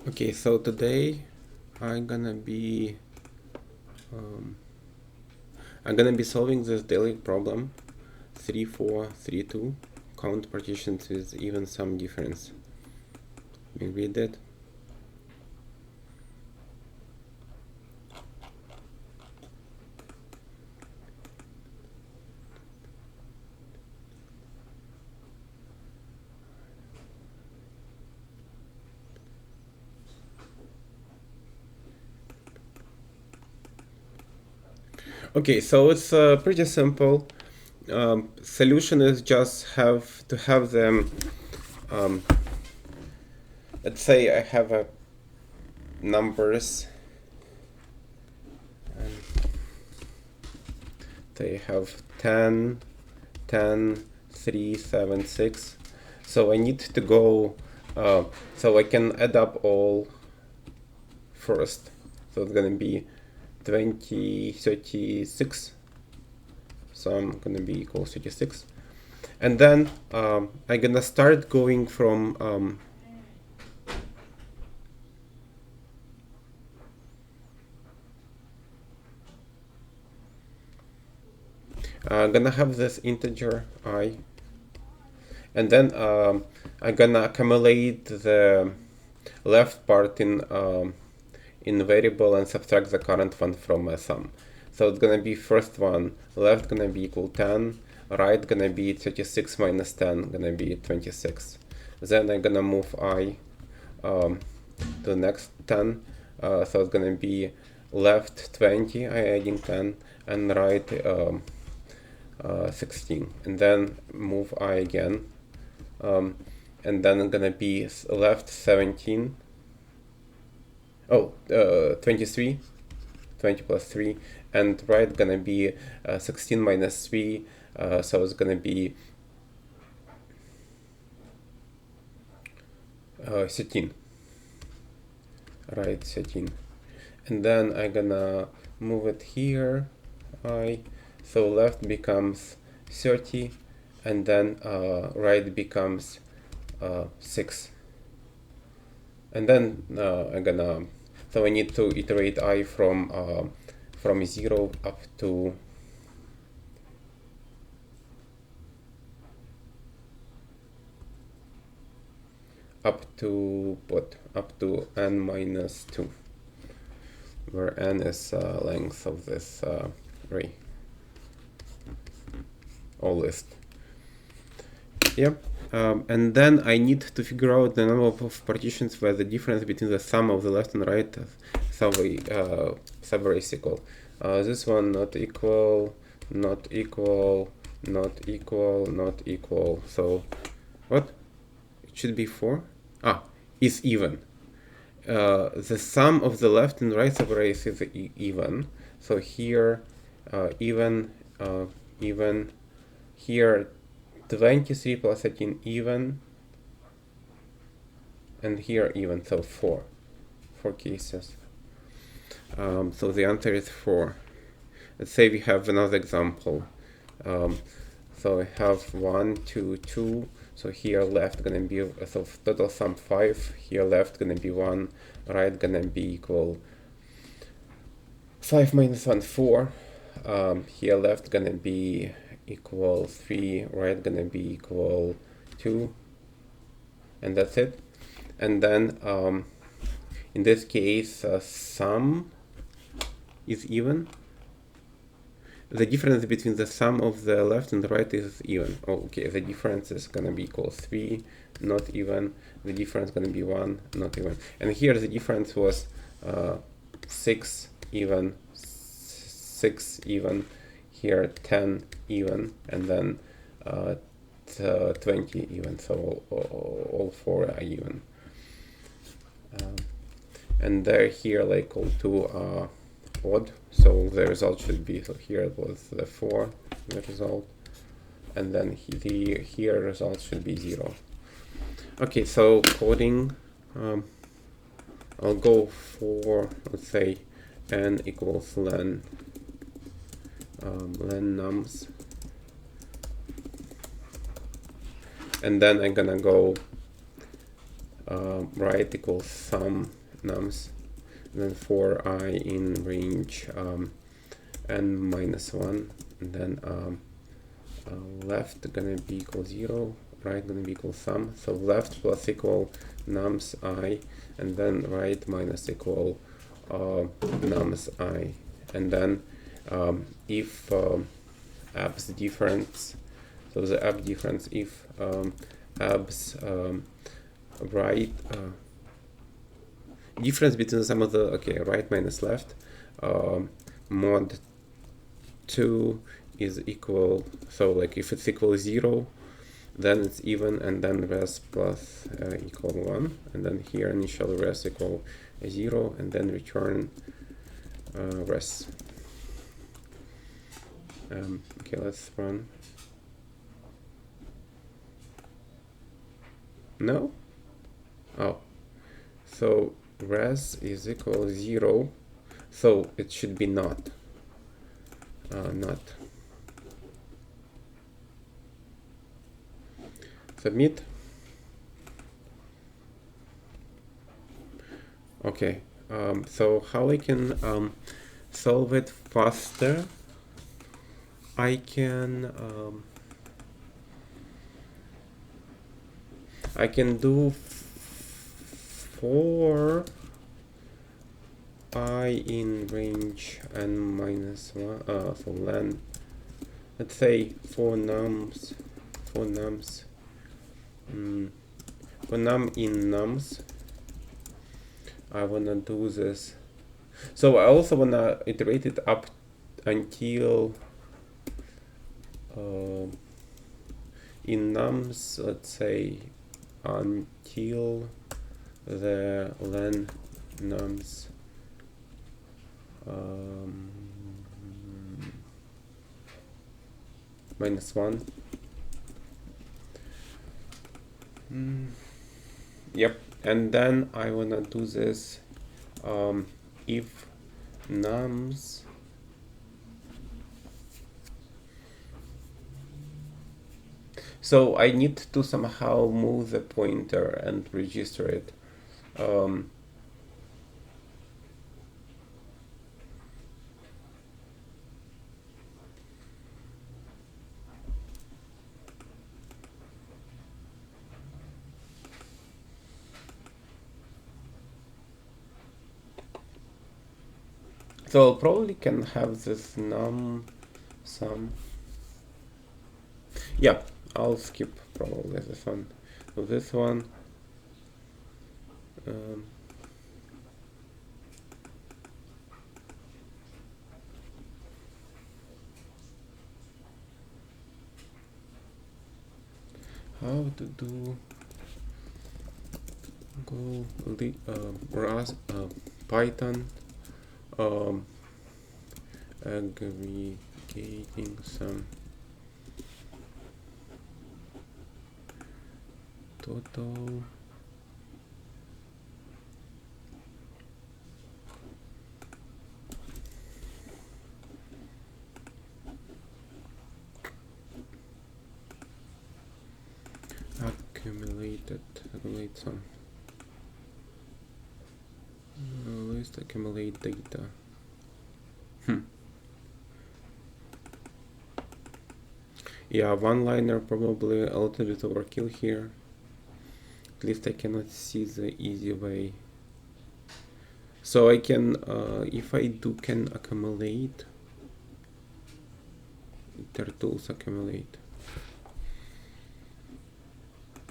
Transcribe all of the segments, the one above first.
Okay, so today I'm gonna be solving this daily problem 3432, count partitions with even some difference. Let me read it. Okay, so it's pretty simple. Solution is just have to have them. Let's say I have a numbers. And they have 10, 10, 3, 7, 6. So I need to go. So I can add up all first. So it's gonna be 20, 36. So I'm gonna be equal 36. And then I'm gonna start going from I'm gonna have this integer I, and then I'm gonna accumulate the left part in variable and subtract the current one from a sum. So it's gonna be first one, left gonna be equal 10, right gonna be 36 minus 10, gonna be 26. Then I'm gonna move I to the next 10, so it's gonna be left 20, I adding 10, and right 16, and then move I again, and then I'm gonna be left 17, 23, 20 plus 3, and right gonna be 16 minus 3, so it's gonna be 13, right, 13, and then I'm gonna move it here, so left becomes 30, and then right becomes 6, and then I'm gonna, so I need to iterate I from 0 up to what? Up to n minus 2, where n is length of this array or list. Yep. And then I need to figure out the number of partitions where the difference between the sum of the left and right sub-array is equal. This one not equal, not equal, not equal, not equal. So what? It should be 4. Is even. The sum of the left and right sub-arrays is even. So here even, even, here 23 plus 13 even, and here even, so 4 cases. So the answer is 4. Let's say we have another example. So I have 1, 2, 2. So here left gonna be, so total sum 5. Here left gonna be 1. Right gonna be equal 5 minus 1, 4. Here left gonna be equal 3. Right gonna be equal 2. And that's it. And then in this case, sum is even. The difference between the sum of the left and the right is even. Okay, the difference is gonna be equal 3, not even. The difference gonna be 1, not even. And here the difference was 6 even, 6 even. Here 10 even, and then 20 even. So all 4 are even. And they're here like all 2 odd, so the result should be, so here it was the 4, the result, and then here result should be 0. Okay, so coding, I'll go for, let's say, n equals len nums, and then I'm gonna go right equals sum nums, and then for I in range n minus 1, and then left gonna be equal 0, right gonna be equal sum. So left plus equal nums I, and then right minus equal nums I, and then if abs difference, so the ab difference, if abs right difference between the sum of the right minus left mod 2 is equal, so like if it's equal 0, then it's even, and then res plus equal 1, and then here initial res equal 0, and then return res. Okay, let's run. No? Oh, so res is equal 0, so it should be not. Not. Submit. Okay, so how I can solve it faster? I can do for I in range n minus 1, so len, let's say for nums for num in nums, I wanna do this. So I also wanna iterate it up until in nums, let's say until the len nums minus 1. Yep, and then I wanna do this if nums so I need to somehow move the pointer and register it. So I'll probably can have this num sum. Yeah, I'll skip probably this one. So this one. How to do go Python aggregating some total accumulate some list accumulate data. Yeah, one-liner probably a little bit overkill here. At least I cannot see the easy way. So I can, if I can accumulate, iter tools accumulate.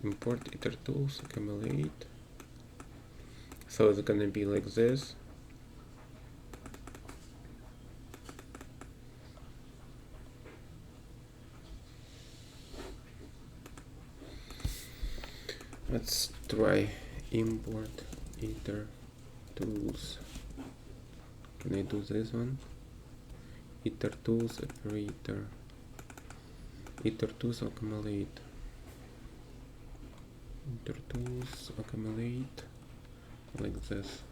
Import iter tools accumulate. So it's gonna be like this. Let's try import iter tools. Can I do this one? Iter tools operator. Iter tools accumulate. Iter tools accumulate like this.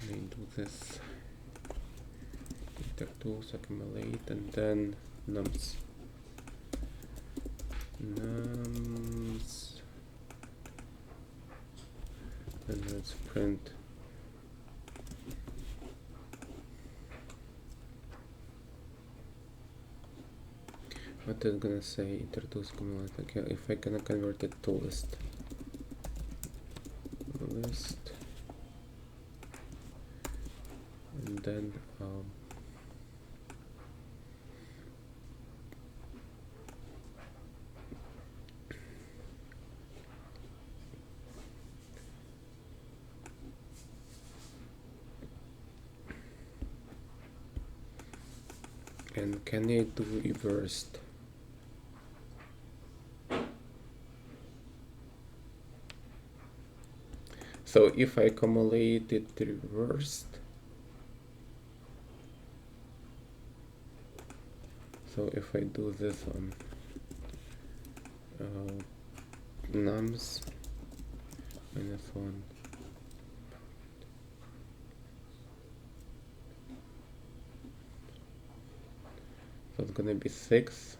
Can I do this? Iter tools accumulate and then nums. Nums and let's print what is gonna say introduce cumulative. Okay, if I gonna convert it to list and then and can I do reversed? So if I accumulate it reversed, so if I do this one, nums -1, so it's gonna be 6,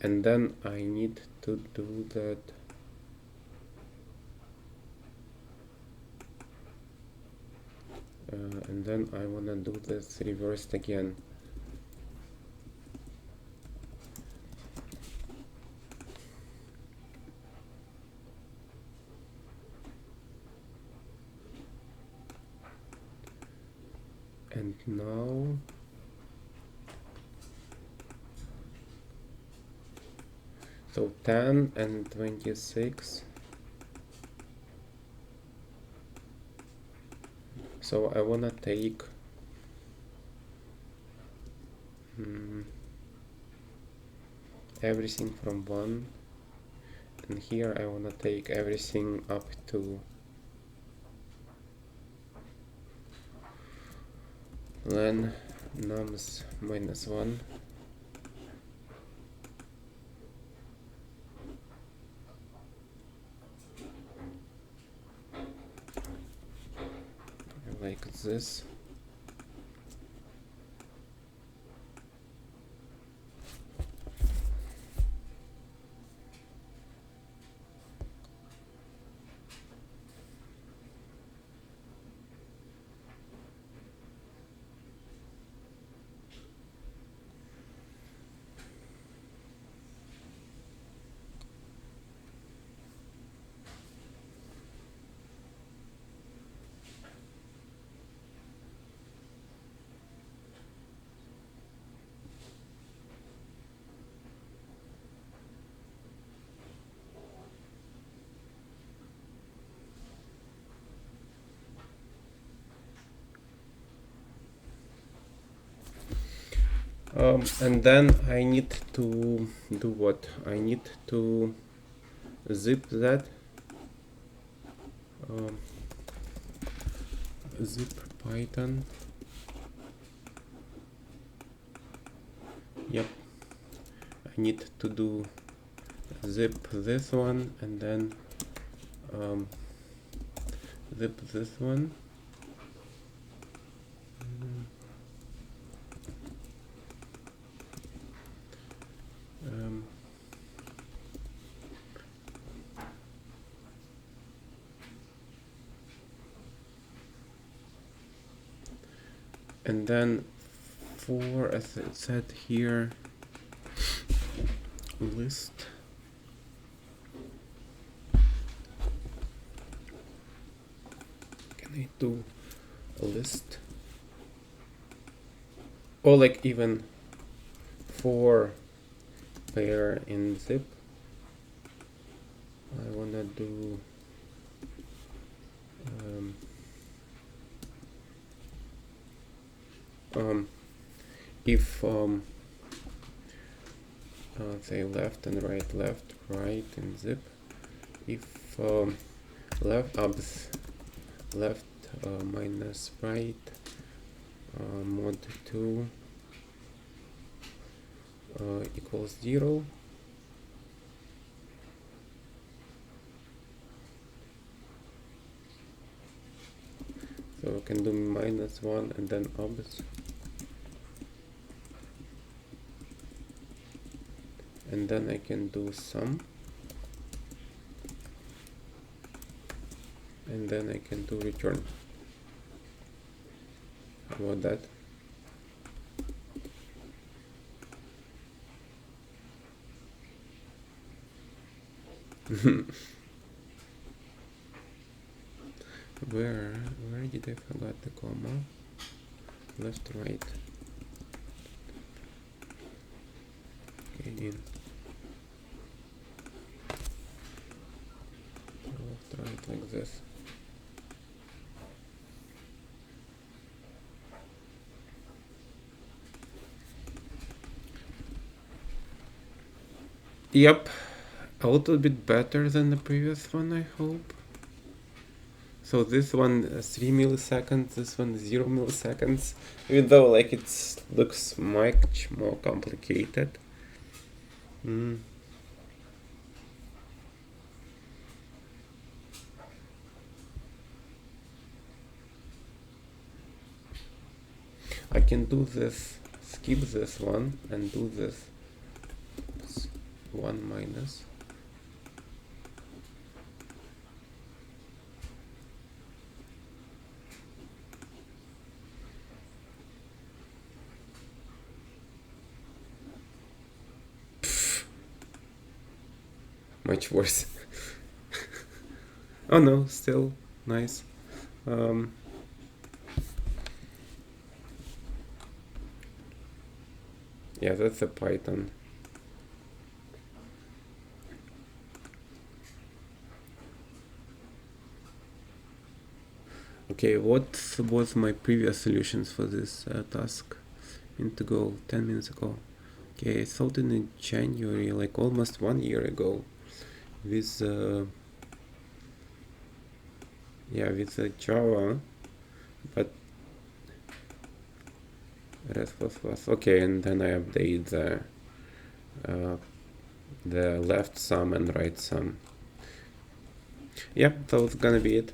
and then I need to do that and then I wanna do this reversed again. And now so 10 and 26. So I wanna take everything from 1, and here I wanna take everything up to len nums -1. Like this. And then I need to do what? I need to zip that. Zip Python. Yep. I need to do zip this one and then zip this one. And then for, as it said here, list can I do a list, or like even for pair in zip I wanna do if say left and right, left, right in zip, if left abs left minus right mod 2 equals 0, so I can do -1 and then obs, and then I can do sum, and then I can do return. How about that? Where did I forget the comma? Left, right. Okay, in. Left, right, like this. Yep, a little bit better than the previous one, I hope. So this one 3 milliseconds, this one 0 milliseconds, even though like it looks much more complicated. I can do this, skip this one and do this 1 minus. Much worse. Oh no, still nice. Yeah, that's a Python. Okay, what was my previous solutions for this task? Go 10 minutes ago. Okay, I thought in January, like almost 1 year ago, with Java, but REST++. Okay, and then I update the left sum and right sum. Yep, that was gonna be it.